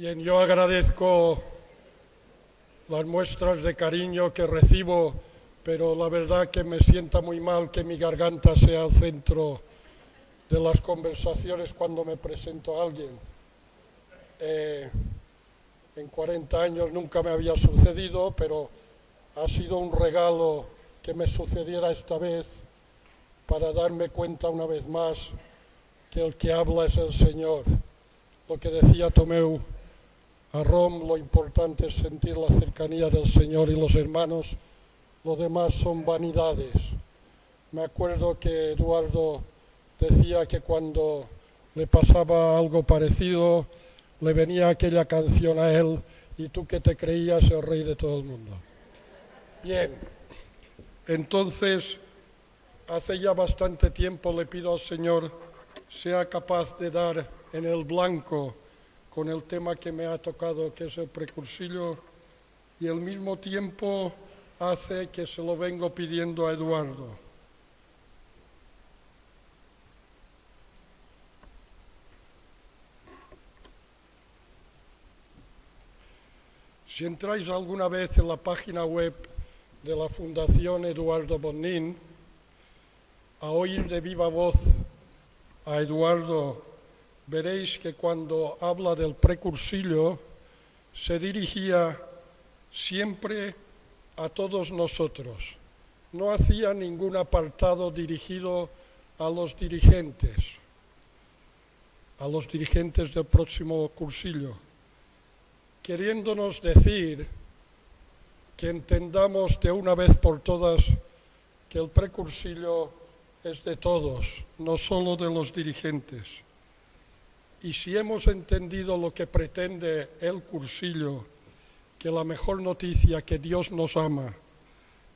Bien, yo agradezco las muestras de cariño que recibo, pero la verdad que me sienta muy mal que mi garganta sea el centro de las conversaciones cuando me presento a alguien. En 40 años nunca me había sucedido, pero ha sido un regalo que me sucediera esta vez para darme cuenta una vez más que el que habla es el Señor. Lo que decía Tomeu a Rom, lo importante es sentir la cercanía del Señor y los hermanos, lo demás son vanidades. Me acuerdo que Eduardo decía que cuando le pasaba algo parecido, le venía aquella canción a él, y tú que te creías el rey de todo el mundo. Bien, entonces, hace ya bastante tiempo le pido al Señor sea capaz de dar en el blanco con el tema que me ha tocado, que es el precursillo, y al mismo tiempo hace que se lo vengo pidiendo a Eduardo. Si entráis alguna vez en la página web de la Fundación Eduardo Bonnín, a oír de viva voz a Eduardo, veréis que cuando habla del precursillo se dirigía siempre a todos nosotros. No hacía ningún apartado dirigido a los dirigentes del próximo cursillo, queriéndonos decir que entendamos de una vez por todas que el precursillo es de todos, no solo de los dirigentes. Y si hemos entendido lo que pretende el cursillo, que la mejor noticia, que Dios nos ama,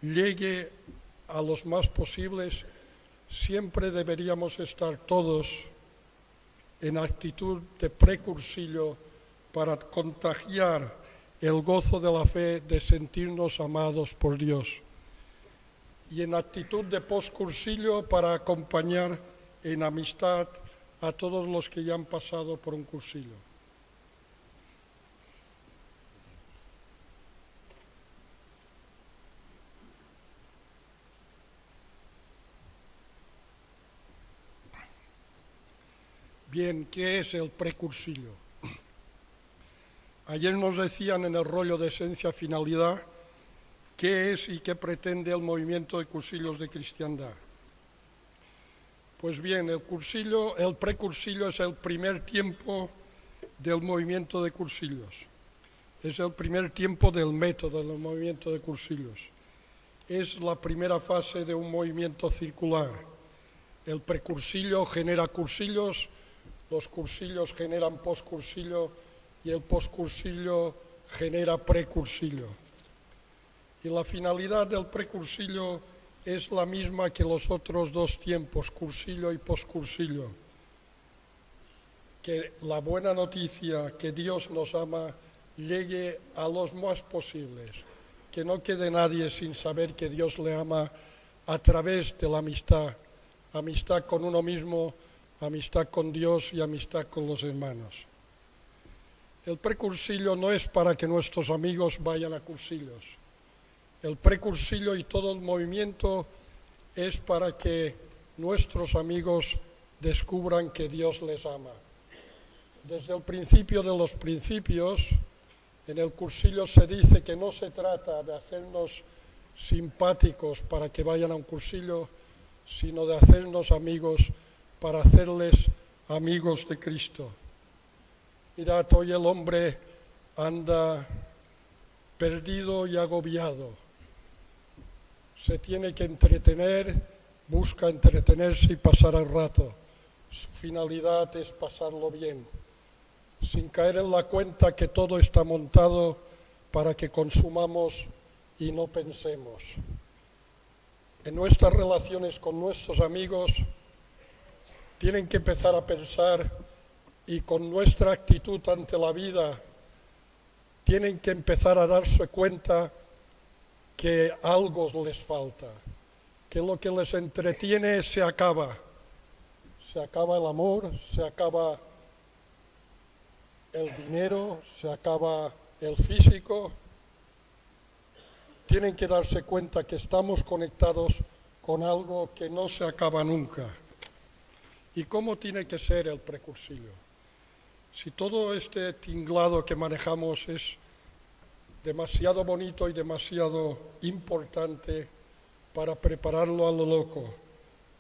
llegue a los más posibles, siempre deberíamos estar todos en actitud de precursillo para contagiar el gozo de la fe, de sentirnos amados por Dios, y en actitud de postcursillo para acompañar en amistad a todos los que ya han pasado por un cursillo. Bien, ¿qué es el precursillo? Ayer nos decían en el rollo de esencia-finalidad qué es y qué pretende el movimiento de cursillos de cristiandad. Pues bien, el precursillo es el primer tiempo del movimiento de cursillos. Es el primer tiempo del método del movimiento de cursillos. Es la primera fase de un movimiento circular. El precursillo genera cursillos, los cursillos generan postcursillo y el postcursillo genera precursillo. Y la finalidad del precursillo es la misma que los otros dos tiempos, cursillo y postcursillo. Que la buena noticia, que Dios nos ama, llegue a los más posibles. Que no quede nadie sin saber que Dios le ama a través de la amistad. Amistad con uno mismo, amistad con Dios y amistad con los hermanos. El precursillo no es para que nuestros amigos vayan a cursillos. El precursillo y todo el movimiento es para que nuestros amigos descubran que Dios les ama. Desde el principio de los principios, en el cursillo se dice que no se trata de hacernos simpáticos para que vayan a un cursillo, sino de hacernos amigos para hacerles amigos de Cristo. Mirad, hoy el hombre anda perdido y agobiado. Se tiene que entretener, busca entretenerse y pasar el rato. Su finalidad es pasarlo bien, sin caer en la cuenta que todo está montado para que consumamos y no pensemos. En nuestras relaciones con nuestros amigos tienen que empezar a pensar, y con nuestra actitud ante la vida tienen que empezar a darse cuenta que algo les falta, que lo que les entretiene se acaba el amor, se acaba el dinero, se acaba el físico. Tienen que darse cuenta que estamos conectados con algo que no se acaba nunca. ¿Y cómo tiene que ser el precursillo? Si todo este tinglado que manejamos es demasiado bonito y demasiado importante para prepararlo a lo loco,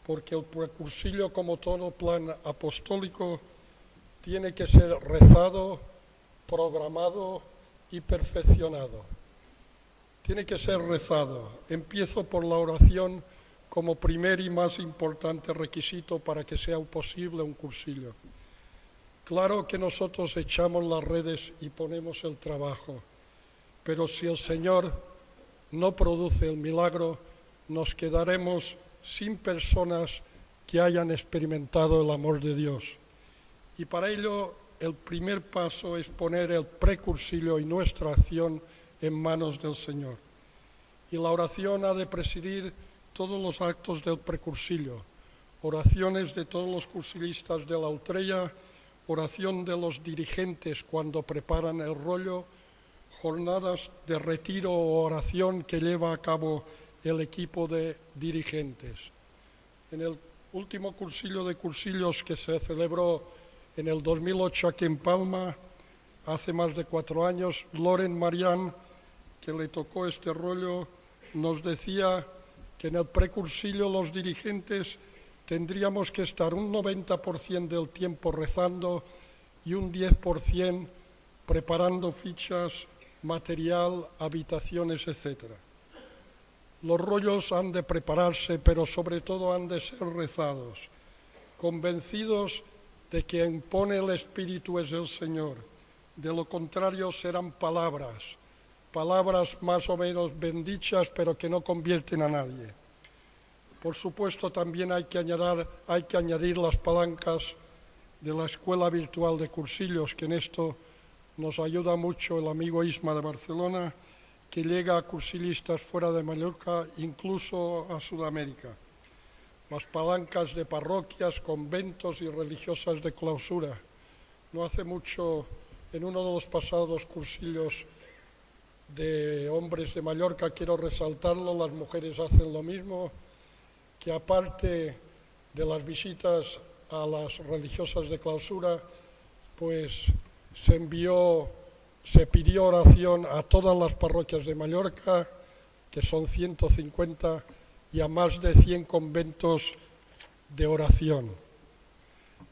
porque el precursillo, como todo plan apostólico, tiene que ser rezado, programado y perfeccionado. Tiene que ser rezado. Empiezo por la oración como primer y más importante requisito para que sea posible un cursillo. Claro que nosotros echamos las redes y ponemos el trabajo, pero si el Señor no produce el milagro, nos quedaremos sin personas que hayan experimentado el amor de Dios. Y para ello el primer paso es poner el precursillo y nuestra acción en manos del Señor. Y la oración ha de presidir todos los actos del precursillo, oraciones de todos los cursilistas de la Utrella, oración de los dirigentes cuando preparan el rollo, jornadas de retiro o oración que lleva a cabo el equipo de dirigentes. En el último cursillo de cursillos que se celebró en el 2008 aquí en Palma, hace más de 4 años, Loren Marián, que le tocó este rollo, nos decía que en el precursillo los dirigentes tendríamos que estar un 90% del tiempo rezando y un 10% preparando fichas, material, habitaciones, etc. Los rollos han de prepararse, pero sobre todo han de ser rezados, convencidos de que quien pone el Espíritu es el Señor. De lo contrario serán palabras más o menos bendichas, pero que no convierten a nadie. Por supuesto, también hay que añadir las palancas de la Escuela Virtual de Cursillos, que en esto nos ayuda mucho el amigo Isma de Barcelona, que llega a cursilistas fuera de Mallorca, incluso a Sudamérica. Las palancas de parroquias, conventos y religiosas de clausura. No hace mucho, en uno de los pasados cursillos de hombres de Mallorca, quiero resaltarlo, las mujeres hacen lo mismo, que aparte de las visitas a las religiosas de clausura, pues se pidió oración a todas las parroquias de Mallorca, que son 150, y a más de 100 conventos de oración.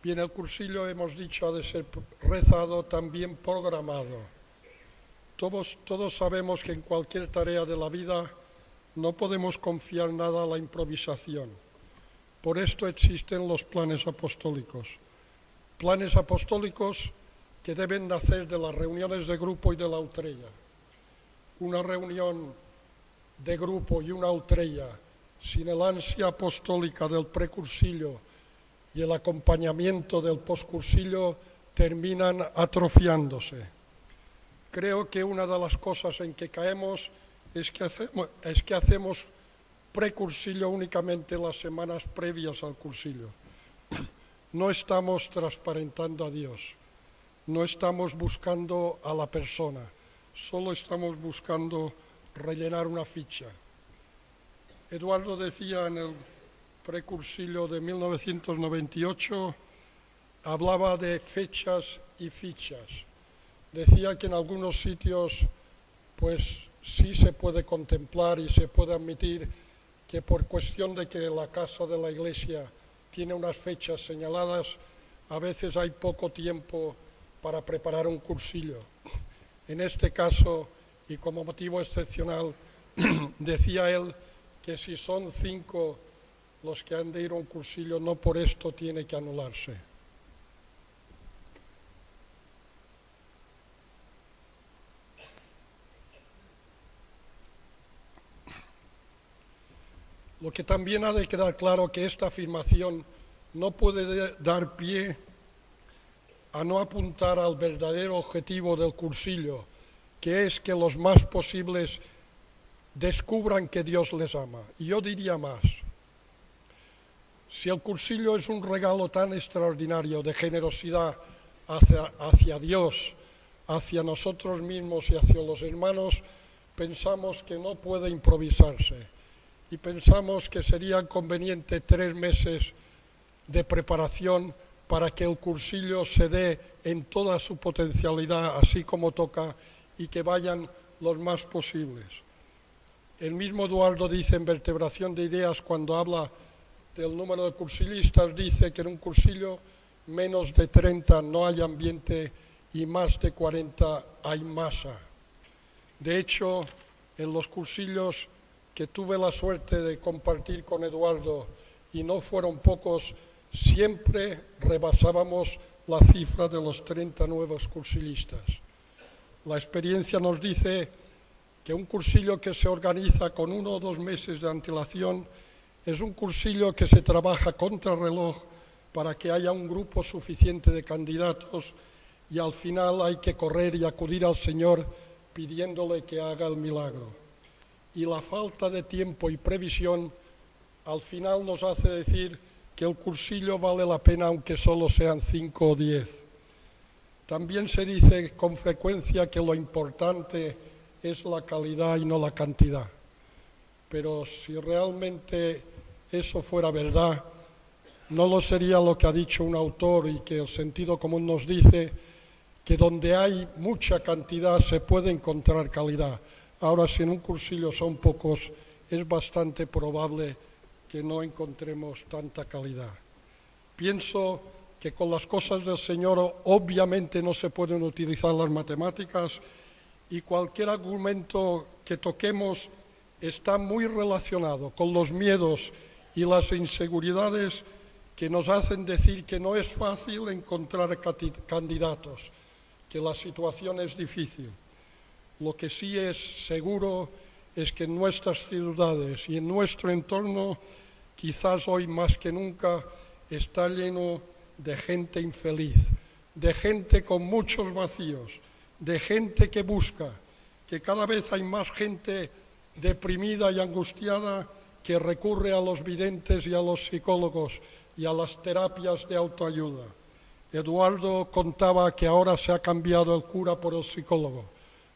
Bien, el cursillo, hemos dicho, ha de ser rezado, también programado. Todos sabemos que en cualquier tarea de la vida no podemos confiar nada a la improvisación. Por esto existen los planes apostólicos. Planes apostólicos que deben nacer de las reuniones de grupo y de la Utrella. Una reunión de grupo y una Utrella sin el ansia apostólica del precursillo y el acompañamiento del poscursillo terminan atrofiándose. Creo que una de las cosas en que caemos es que hacemos precursillo únicamente las semanas previas al cursillo. No estamos transparentando a Dios, no estamos buscando a la persona, solo estamos buscando rellenar una ficha. Eduardo decía en el precursillo de 1998, hablaba de fechas y fichas. Decía que en algunos sitios pues sí se puede contemplar y se puede admitir que por cuestión de que la casa de la iglesia tiene unas fechas señaladas, a veces hay poco tiempo para preparar un cursillo. En este caso, y como motivo excepcional, decía él que si son 5 los que han de ir a un cursillo, no por esto tiene que anularse. Lo que también ha de quedar claro que esta afirmación no puede dar pie a no apuntar al verdadero objetivo del cursillo, que es que los más posibles descubran que Dios les ama. Y yo diría más, si el cursillo es un regalo tan extraordinario de generosidad hacia Dios, hacia nosotros mismos y hacia los hermanos, pensamos que no puede improvisarse y pensamos que sería conveniente 3 meses de preparación para que el cursillo se dé en toda su potencialidad, así como toca, y que vayan los más posibles. El mismo Eduardo dice en Vertebración de Ideas, cuando habla del número de cursillistas, dice que en un cursillo menos de 30 no hay ambiente y más de 40 hay masa. De hecho, en los cursillos que tuve la suerte de compartir con Eduardo, y no fueron pocos, siempre rebasábamos la cifra de los 30 nuevos cursillistas. La experiencia nos dice que un cursillo que se organiza con 1 o 2 meses de antelación es un cursillo que se trabaja contra reloj para que haya un grupo suficiente de candidatos y al final hay que correr y acudir al Señor pidiéndole que haga el milagro. Y la falta de tiempo y previsión al final nos hace decir que el cursillo vale la pena aunque solo sean 5 o 10. También se dice con frecuencia que lo importante es la calidad y no la cantidad. Pero si realmente eso fuera verdad, no lo sería lo que ha dicho un autor y que el sentido común nos dice, que donde hay mucha cantidad se puede encontrar calidad. Ahora, si en un cursillo son pocos, es bastante probable que no encontremos tanta calidad. Pienso que con las cosas del Señor obviamente no se pueden utilizar las matemáticas y cualquier argumento que toquemos está muy relacionado con los miedos y las inseguridades que nos hacen decir que no es fácil encontrar candidatos, que la situación es difícil. Lo que sí es seguro es que en nuestras ciudades y en nuestro entorno, quizás hoy más que nunca, está lleno de gente infeliz, de gente con muchos vacíos, de gente que busca, que cada vez hay más gente deprimida y angustiada que recurre a los videntes y a los psicólogos y a las terapias de autoayuda. Eduardo contaba que ahora se ha cambiado el cura por el psicólogo.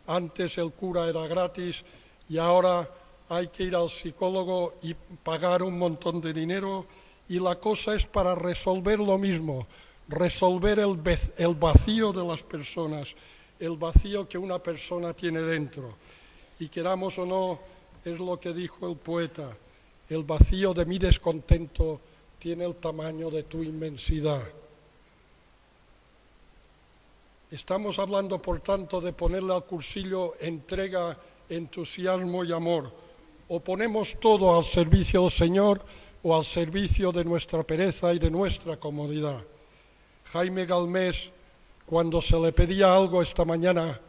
Antes el cura era gratis y ahora hay que ir al psicólogo y pagar un montón de dinero, y la cosa es para resolver lo mismo, resolver el vacío de las personas, el vacío que una persona tiene dentro. Y queramos o no, es lo que dijo el poeta, el vacío de mi descontento tiene el tamaño de tu inmensidad. Estamos hablando, por tanto, de ponerle al cursillo entrega, entusiasmo y amor. O ponemos todo al servicio del Señor o al servicio de nuestra pereza y de nuestra comodidad. Jaime Galmés, cuando se le pedía algo esta mañana,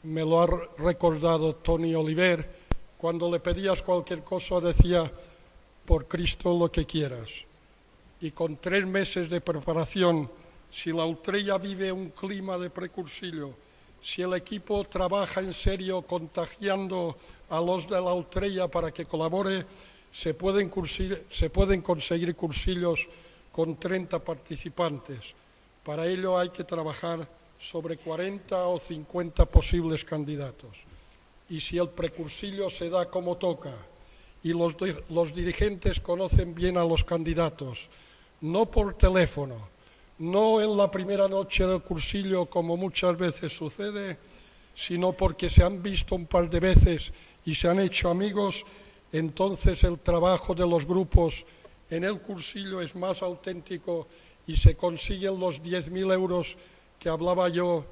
me lo ha recordado Tony Oliver, cuando le pedías cualquier cosa decía, por Cristo lo que quieras. Y con 3 meses de preparación, si la Utrella vive un clima de precursillo, si el equipo trabaja en serio contagiando a los de la Utrella para que colabore, se pueden conseguir cursillos con 30 participantes. Para ello hay que trabajar sobre 40 o 50 posibles candidatos. Y si el precursillo se da como toca y los dirigentes conocen bien a los candidatos, no por teléfono, no en la primera noche del cursillo como muchas veces sucede, sino porque se han visto un par de veces y se han hecho amigos, entonces el trabajo de los grupos en el cursillo es más auténtico y se consiguen los 10.000 euros que hablaba yo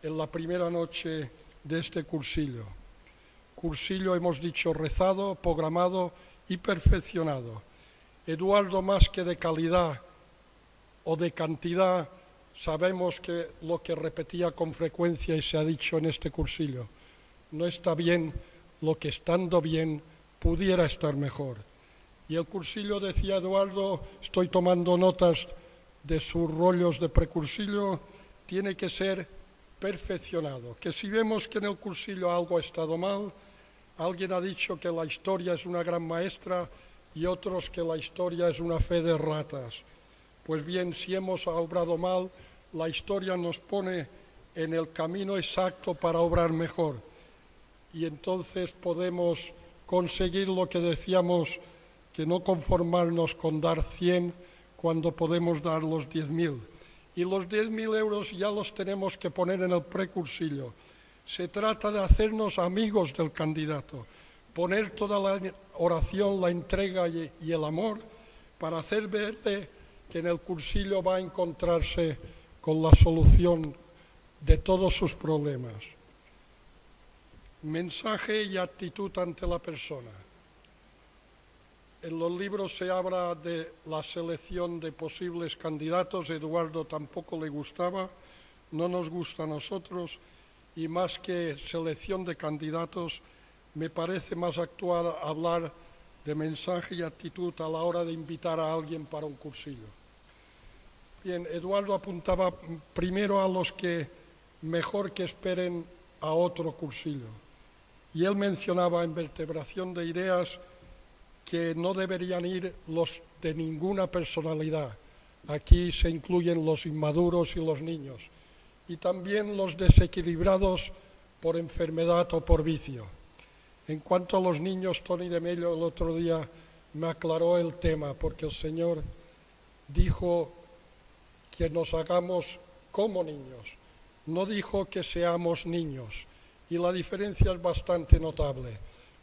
en la primera noche de este cursillo. Cursillo, hemos dicho, rezado, programado y perfeccionado. Eduardo, más que de calidad o de cantidad, sabemos que lo que repetía con frecuencia y se ha dicho en este cursillo, no está bien lo que estando bien pudiera estar mejor. Y el cursillo, decía Eduardo, estoy tomando notas de sus rollos de precursillo, tiene que ser perfeccionado, que si vemos que en el cursillo algo ha estado mal, alguien ha dicho que la historia es una gran maestra y otros que la historia es una fe de ratas. Pues bien, si hemos obrado mal, la historia nos pone en el camino exacto para obrar mejor. Y entonces podemos conseguir lo que decíamos, que no conformarnos con dar 100 cuando podemos dar los 10.000. Y los 10.000 euros ya los tenemos que poner en el precursillo. Se trata de hacernos amigos del candidato, poner toda la oración, la entrega y el amor para hacer verle que en el cursillo va a encontrarse con la solución de todos sus problemas. Mensaje y actitud ante la persona. En los libros se habla de la selección de posibles candidatos. Eduardo tampoco le gustaba, no nos gusta a nosotros, y más que selección de candidatos, me parece más actual hablar de mensaje y actitud a la hora de invitar a alguien para un cursillo. Bien, Eduardo apuntaba primero a los que mejor que esperen a otro cursillo. Y él mencionaba en vertebración de ideas que no deberían ir los de ninguna personalidad. Aquí se incluyen los inmaduros y los niños. Y también los desequilibrados por enfermedad o por vicio. En cuanto a los niños, Tony de Mello el otro día me aclaró el tema, porque el Señor dijo que nos hagamos como niños, no dijo que seamos niños. Y la diferencia es bastante notable,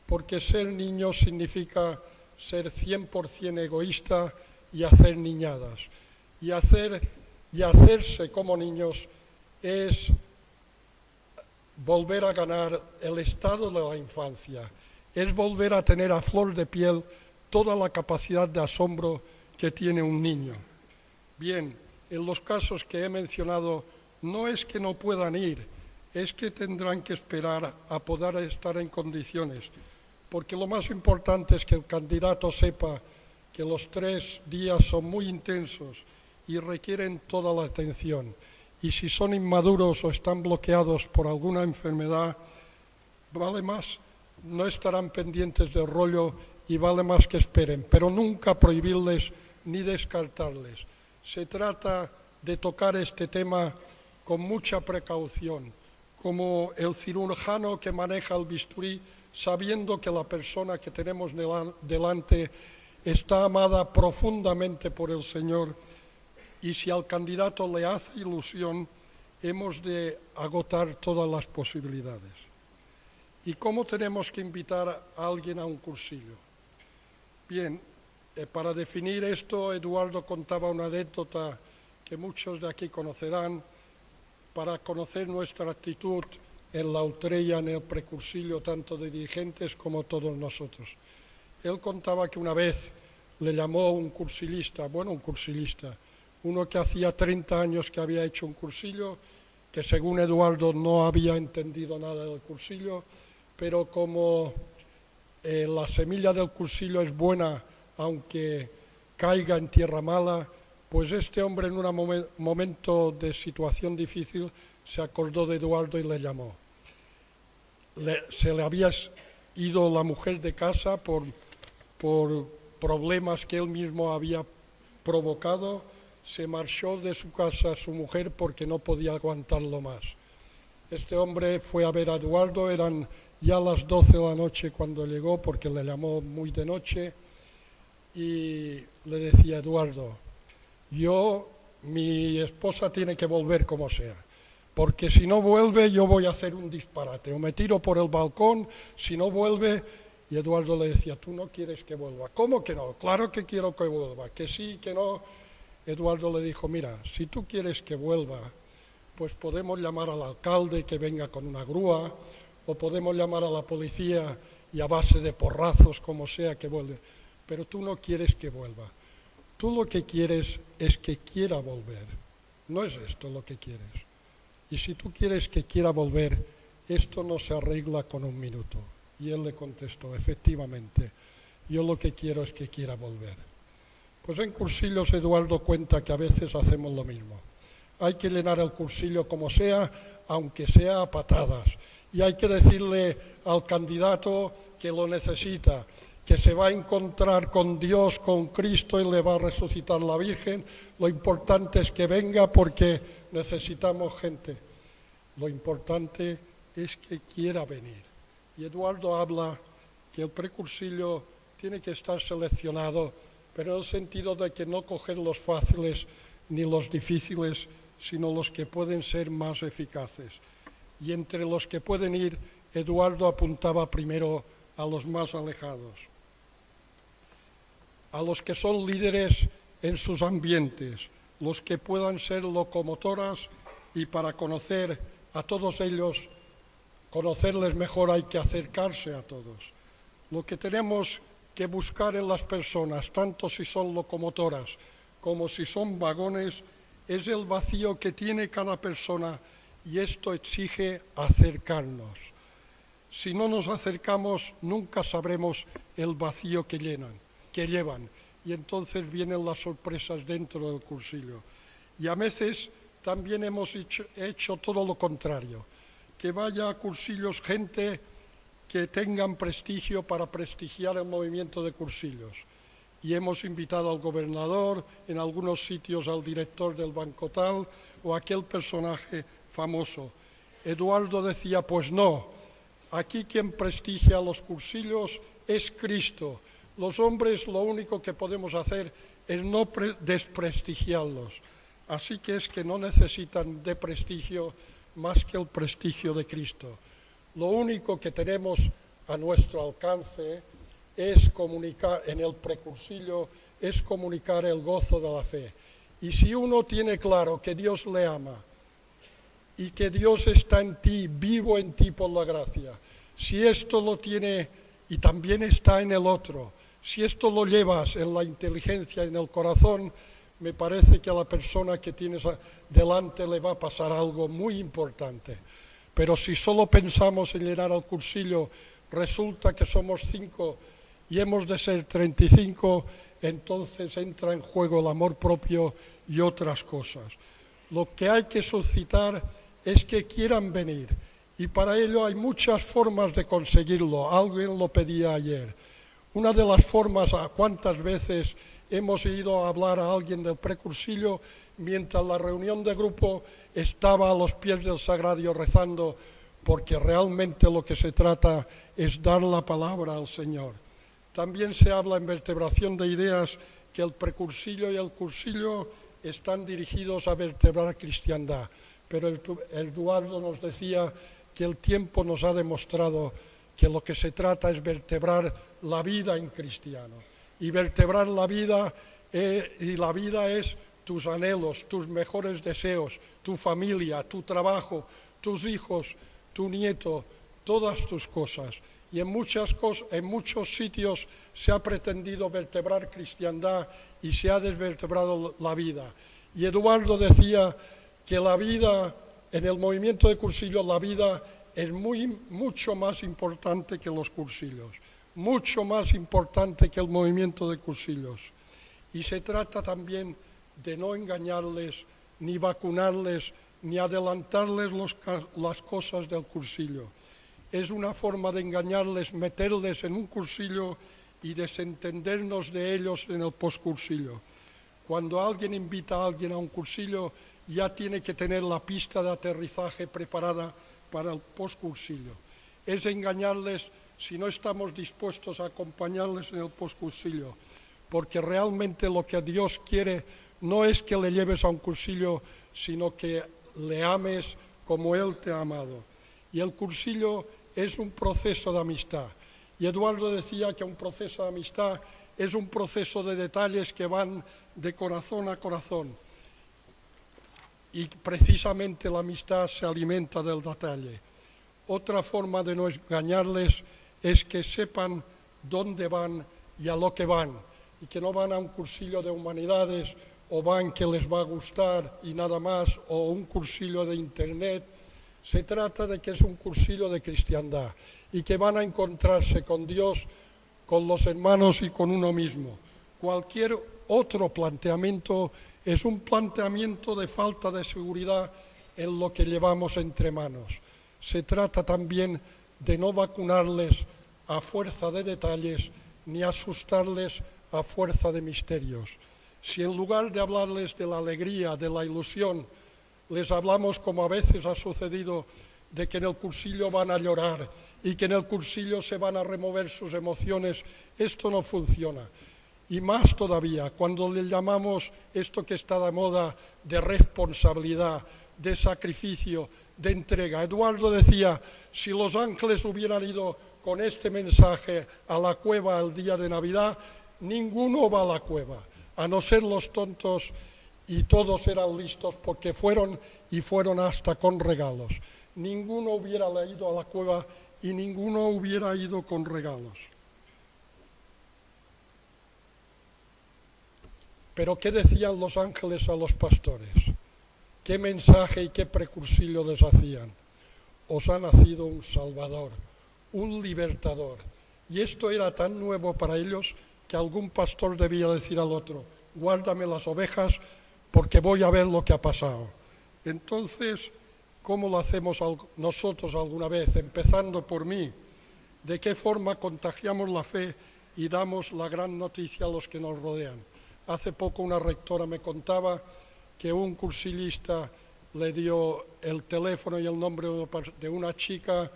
porque ser niño significa ser 100% egoísta y hacer niñadas. Y hacerse como niños es volver a ganar el estado de la infancia, es volver a tener a flor de piel toda la capacidad de asombro que tiene un niño. Bien, en los casos que he mencionado, no es que no puedan ir, es que tendrán que esperar a poder estar en condiciones, porque lo más importante es que el candidato sepa que los 3 días son muy intensos y requieren toda la atención. Y si son inmaduros o están bloqueados por alguna enfermedad, vale más, no estarán pendientes del rollo y vale más que esperen, pero nunca prohibirles ni descartarles. Se trata de tocar este tema con mucha precaución, como el cirujano que maneja el bisturí, sabiendo que la persona que tenemos delante está amada profundamente por el Señor. Y si al candidato le hace ilusión, hemos de agotar todas las posibilidades. ¿Y cómo tenemos que invitar a alguien a un cursillo? Bien, para definir esto, Eduardo contaba una anécdota que muchos de aquí conocerán, para conocer nuestra actitud en la Utrella, en el precursillo, tanto de dirigentes como todos nosotros. Él contaba que una vez le llamó un cursillista, uno que hacía 30 años que había hecho un cursillo, que según Eduardo no había entendido nada del cursillo, pero como la semilla del cursillo es buena, aunque caiga en tierra mala, pues este hombre en un momento de situación difícil se acordó de Eduardo y le llamó. Se le había ido la mujer de casa por problemas que él mismo había provocado. Se marchó de su casa su mujer porque no podía aguantarlo más. Este hombre fue a ver a Eduardo, eran ya las 12 de la noche cuando llegó, porque le llamó muy de noche, y le decía: Eduardo, mi esposa tiene que volver como sea, porque si no vuelve yo voy a hacer un disparate, o me tiro por el balcón si no vuelve. Y Eduardo le decía: tú no quieres que vuelva. ¿Cómo que no? Claro que quiero que vuelva, que sí, que no. Eduardo le dijo: mira, si tú quieres que vuelva, pues podemos llamar al alcalde que venga con una grúa, o podemos llamar a la policía y a base de porrazos, como sea, que vuelva. Pero tú no quieres que vuelva. Tú lo que quieres es que quiera volver. No es esto lo que quieres. Y si tú quieres que quiera volver, esto no se arregla con un minuto. Y él le contestó: efectivamente, yo lo que quiero es que quiera volver. Pues en cursillos Eduardo cuenta que a veces hacemos lo mismo. Hay que llenar el cursillo como sea, aunque sea a patadas. Y hay que decirle al candidato que lo necesita, que se va a encontrar con Dios, con Cristo, y le va a resucitar la Virgen. Lo importante es que venga, porque necesitamos gente. Lo importante es que quiera venir. Y Eduardo habla que el precursillo tiene que estar seleccionado, pero en el sentido de que no coger los fáciles ni los difíciles, sino los que pueden ser más eficaces. Y entre los que pueden ir, Eduardo apuntaba primero a los más alejados, a los que son líderes en sus ambientes, los que puedan ser locomotoras, y para conocer a todos ellos, conocerles mejor, hay que acercarse a todos. Lo que tenemos que buscar en las personas, tanto si son locomotoras como si son vagones, es el vacío que tiene cada persona, y esto exige acercarnos. Si no nos acercamos, nunca sabremos el vacío que llevan, y entonces vienen las sorpresas dentro del cursillo. Y a veces también hemos hecho todo lo contrario, que vaya a cursillos gente que tengan prestigio para prestigiar el movimiento de cursillos. Y hemos invitado al gobernador, en algunos sitios al director del banco tal, o aquel personaje famoso. Eduardo decía, pues no, aquí quien prestigia a los cursillos es Cristo. Los hombres lo único que podemos hacer es no desprestigiarlos. Así que es que no necesitan de prestigio más que el prestigio de Cristo. Lo único que tenemos a nuestro alcance es comunicar, en el precursillo, es comunicar el gozo de la fe. Y si uno tiene claro que Dios le ama y que Dios está en ti, vivo en ti por la gracia, si esto lo tiene y también está en el otro, si esto lo llevas en la inteligencia, en el corazón, me parece que a la persona que tienes delante le va a pasar algo muy importante. Pero si solo pensamos en llenar al cursillo, resulta que somos 5 y hemos de ser 35, entonces entra en juego el amor propio y otras cosas. Lo que hay que suscitar es que quieran venir, y para ello hay muchas formas de conseguirlo. Alguien lo pedía ayer. Una de las formas, a cuántas veces hemos ido a hablar a alguien del precursillo mientras la reunión de grupo estaba a los pies del sagrario rezando, porque realmente lo que se trata es dar la palabra al Señor. También se habla en vertebración de ideas que el precursillo y el cursillo están dirigidos a vertebrar cristiandad, pero Eduardo nos decía que el tiempo nos ha demostrado que lo que se trata es vertebrar la vida en cristiano. Y vertebrar la vida, y la vida es tus anhelos, tus mejores deseos, tu familia, tu trabajo, tus hijos, tu nieto, todas tus cosas. Y en muchos sitios se ha pretendido vertebrar cristiandad y se ha desvertebrado la vida. Y Eduardo decía que la vida, en el movimiento de cursillos, la vida es mucho más importante que los cursillos, mucho más importante que el movimiento de cursillos. Y se trata también de no engañarles, ni vacunarles, ni adelantarles las cosas del cursillo. Es una forma de engañarles, meterles en un cursillo y desentendernos de ellos en el postcursillo. Cuando alguien invita a alguien a un cursillo, ya tiene que tener la pista de aterrizaje preparada para el postcursillo. Es engañarles si no estamos dispuestos a acompañarles en el postcursillo, porque realmente lo que Dios quiere no es que le lleves a un cursillo, sino que le ames como Él te ha amado. Y el cursillo es un proceso de amistad. Y Eduardo decía que un proceso de amistad es un proceso de detalles que van de corazón a corazón. Y precisamente la amistad se alimenta del detalle. Otra forma de no engañarles es que sepan dónde van y a lo que van, y que no van a un cursillo de humanidades o van que les va a gustar y nada más, o un cursillo de internet. Se trata de que es un cursillo de cristiandad y que van a encontrarse con Dios, con los hermanos y con uno mismo. Cualquier otro planteamiento es un planteamiento de falta de seguridad en lo que llevamos entre manos. Se trata también de no vacunarles a fuerza de detalles ni asustarles a fuerza de misterios. Si en lugar de hablarles de la alegría, de la ilusión, les hablamos, como a veces ha sucedido, de que en el cursillo van a llorar y que en el cursillo se van a remover sus emociones, esto no funciona. Y más todavía, cuando le llamamos esto que está de moda de responsabilidad, de sacrificio, de entrega. Eduardo decía, si los ángeles hubieran ido con este mensaje a la cueva el día de Navidad, ninguno va a la cueva, a no ser los tontos, y todos eran listos porque fueron hasta con regalos. Ninguno hubiera ido a la cueva y ninguno hubiera ido con regalos. Pero ¿qué decían los ángeles a los pastores? ¿Qué mensaje y qué precursillo les hacían? Os ha nacido un Salvador, un libertador. Y esto era tan nuevo para ellos que algún pastor debía decir al otro, guárdame las ovejas porque voy a ver lo que ha pasado. Entonces, ¿cómo lo hacemos nosotros alguna vez? Empezando por mí. ¿De qué forma contagiamos la fe y damos la gran noticia a los que nos rodean? Hace poco una rectora me contaba que un cursillista le dio el teléfono y el nombre de una chica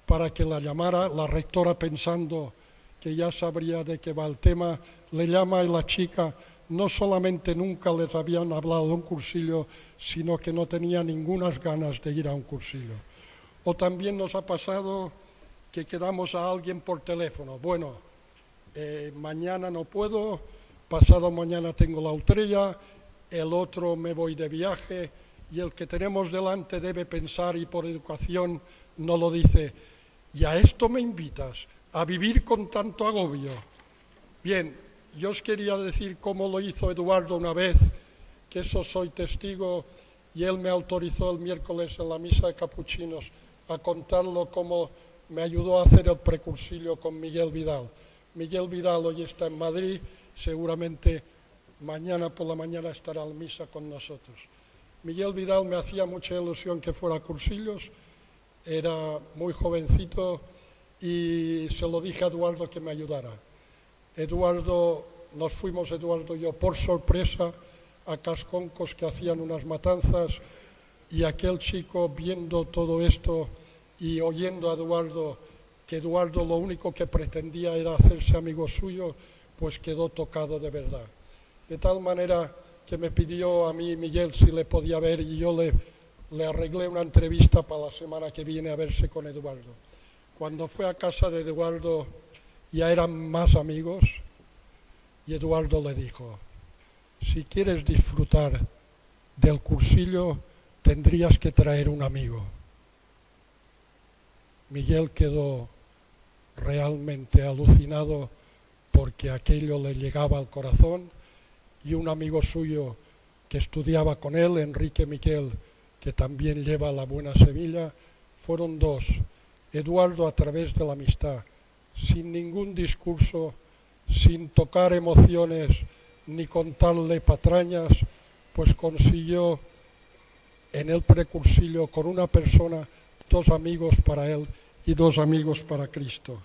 para que la llamara. La rectora, pensando que ya sabría de qué va el tema, le llama y la chica no solamente nunca les habían hablado de un cursillo, sino que no tenía ningunas ganas de ir a un cursillo. O también nos ha pasado que quedamos a alguien por teléfono. Bueno, mañana no puedo, pasado mañana tengo la Utrella, el otro me voy de viaje, y el que tenemos delante debe pensar y por educación no lo dice. ¿Y a esto me invitas? ¿A vivir con tanto agobio? Bien, yo os quería decir cómo lo hizo Eduardo una vez, que eso soy testigo, y él me autorizó el miércoles en la misa de capuchinos a contarlo cómo me ayudó a hacer el precursillo con Miguel Vidal. Miguel Vidal hoy está en Madrid, seguramente mañana por la mañana estará en misa con nosotros. Miguel Vidal me hacía mucha ilusión que fuera a cursillos, era muy jovencito y se lo dije a Eduardo que me ayudara. Nos fuimos Eduardo y yo por sorpresa a Casconcos, que hacían unas matanzas, y aquel chico, viendo todo esto y oyendo a Eduardo, que Eduardo lo único que pretendía era hacerse amigo suyo, pues quedó tocado de verdad. De tal manera que me pidió a mí Miguel si le podía ver, y yo le arreglé una entrevista para la semana que viene a verse con Eduardo. Cuando fue a casa de Eduardo ya eran más amigos, y Eduardo le dijo, si quieres disfrutar del cursillo tendrías que traer un amigo. Miguel quedó realmente alucinado porque aquello le llegaba al corazón, y un amigo suyo que estudiaba con él, Enrique Miquel, que también lleva la Buena Semilla, fueron dos. Eduardo, a través de la amistad, sin ningún discurso, sin tocar emociones ni contarle patrañas, pues consiguió en el precursillo con una persona 2 amigos para él y 2 amigos para Cristo.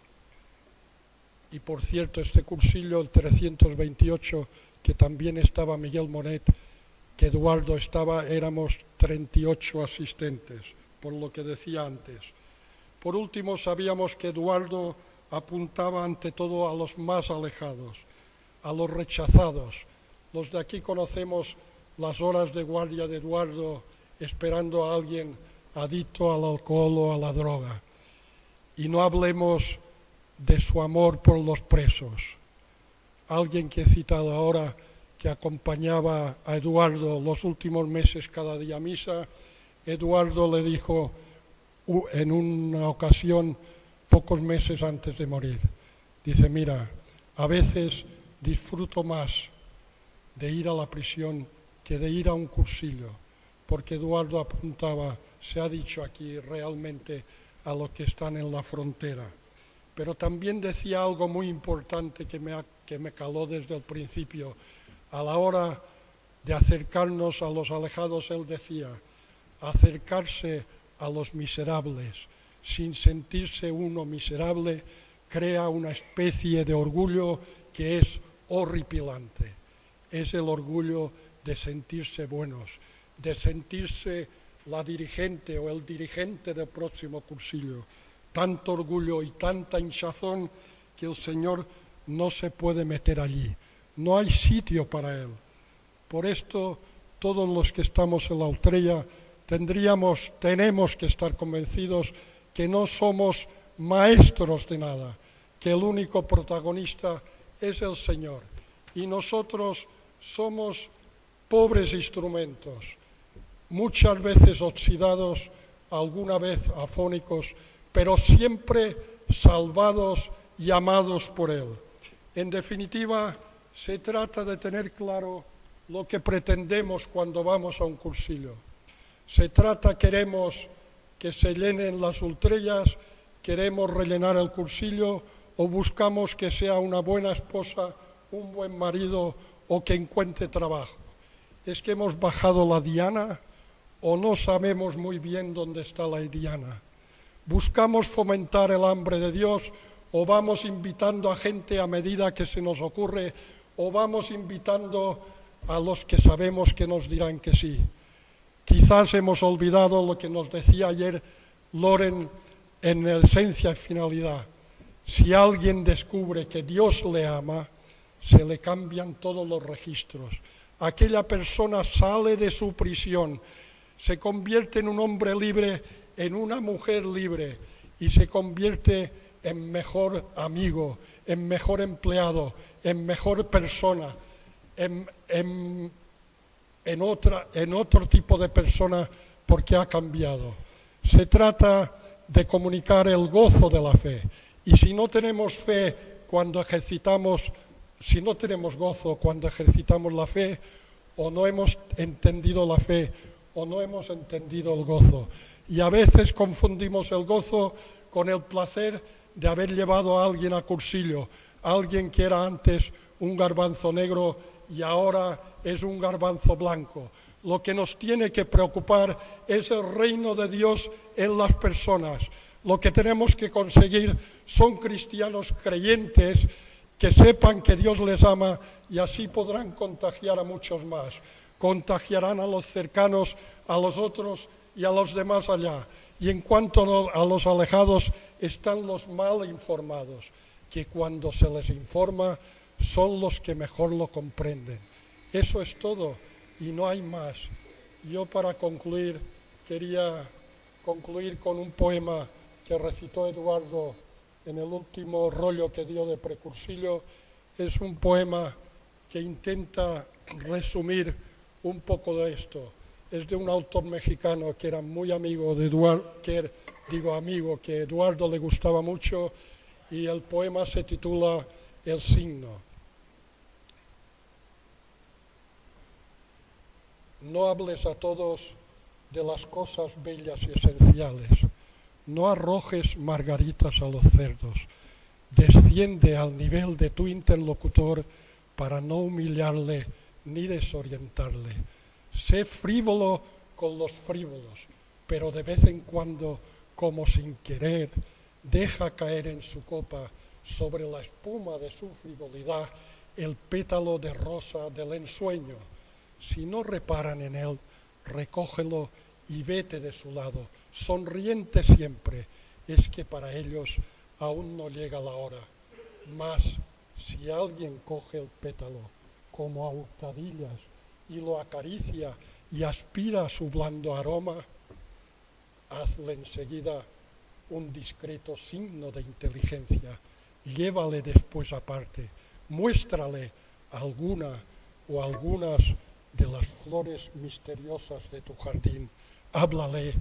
Y por cierto, este cursillo, el 328, que también estaba Miguel Monet, que Eduardo estaba, éramos 38 asistentes, por lo que decía antes. Por último, sabíamos que Eduardo apuntaba ante todo a los más alejados, a los rechazados. Los de aquí conocemos las horas de guardia de Eduardo esperando a alguien adicto al alcohol o a la droga. Y no hablemos de su amor por los presos. Alguien que he citado ahora, que acompañaba a Eduardo los últimos meses cada día a misa, Eduardo le dijo en una ocasión, pocos meses antes de morir, dice, mira, a veces disfruto más de ir a la prisión que de ir a un cursillo, porque Eduardo apuntaba, se ha dicho aquí, realmente a los que están en la frontera. Pero también decía algo muy importante que me caló desde el principio. A la hora de acercarnos a los alejados, él decía, acercarse a los miserables sin sentirse uno miserable crea una especie de orgullo que es horripilante. Es el orgullo de sentirse buenos, de sentirse la dirigente o el dirigente del próximo cursillo. Tanto orgullo y tanta hinchazón que el Señor no se puede meter allí. No hay sitio para Él. Por esto, todos los que estamos en la Utrella tenemos que estar convencidos que no somos maestros de nada, que el único protagonista es el Señor. Y nosotros somos pobres instrumentos, muchas veces oxidados, alguna vez afónicos, pero siempre salvados y amados por Él. En definitiva, se trata de tener claro lo que pretendemos cuando vamos a un cursillo. Queremos que se llenen las ultrellas, queremos rellenar el cursillo o buscamos que sea una buena esposa, un buen marido o que encuentre trabajo. ¿Es que hemos bajado la diana o no sabemos muy bien dónde está la diana? ¿Buscamos fomentar el hambre de Dios o vamos invitando a gente a medida que se nos ocurre o vamos invitando a los que sabemos que nos dirán que sí? Quizás hemos olvidado lo que nos decía ayer Loren en esencia y finalidad. Si alguien descubre que Dios le ama, se le cambian todos los registros. Aquella persona sale de su prisión, se convierte en un hombre libre, en una mujer libre y se convierte en mejor amigo, en mejor empleado, en mejor persona, en otro tipo de persona porque ha cambiado. Se trata de comunicar el gozo de la fe. Y si no tenemos fe cuando si no tenemos gozo cuando ejercitamos la fe, o no hemos entendido la fe, o no hemos entendido el gozo. Y a veces confundimos el gozo con el placer de haber llevado a alguien a cursillo, alguien que era antes un garbanzo negro y ahora es un garbanzo blanco. Lo que nos tiene que preocupar es el reino de Dios en las personas. Lo que tenemos que conseguir son cristianos creyentes que sepan que Dios les ama y así podrán contagiar a muchos más. Contagiarán a los cercanos, a los otros y a los demás allá. Y en cuanto a los alejados, están los mal informados, que cuando se les informa son los que mejor lo comprenden. Eso es todo y no hay más. Yo para concluir quería concluir con un poema que recitó Eduardo en el último rollo que dio de precursillo. Es un poema que intenta resumir un poco de esto. Es de un autor mexicano que era muy amigo de Eduardo, que Eduardo le gustaba mucho, y el poema se titula El signo. No hables a todos de las cosas bellas y esenciales. No arrojes margaritas a los cerdos. Desciende al nivel de tu interlocutor para no humillarle ni desorientarle. Sé frívolo con los frívolos, pero de vez en cuando, como sin querer, deja caer en su copa, sobre la espuma de su frivolidad, el pétalo de rosa del ensueño. Si no reparan en él, recógelo y vete de su lado, sonriente siempre. Es que para ellos aún no llega la hora. Mas si alguien coge el pétalo como a hurtadillas y lo acaricia y aspira su blando aroma, hazle enseguida un discreto signo de inteligencia, llévale después aparte, muéstrale alguna o algunas de las flores misteriosas de tu jardín, háblale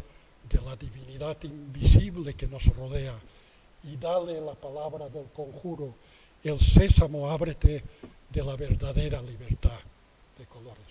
de la divinidad invisible que nos rodea y dale la palabra del conjuro, el sésamo ábrete de la verdadera libertad de colores.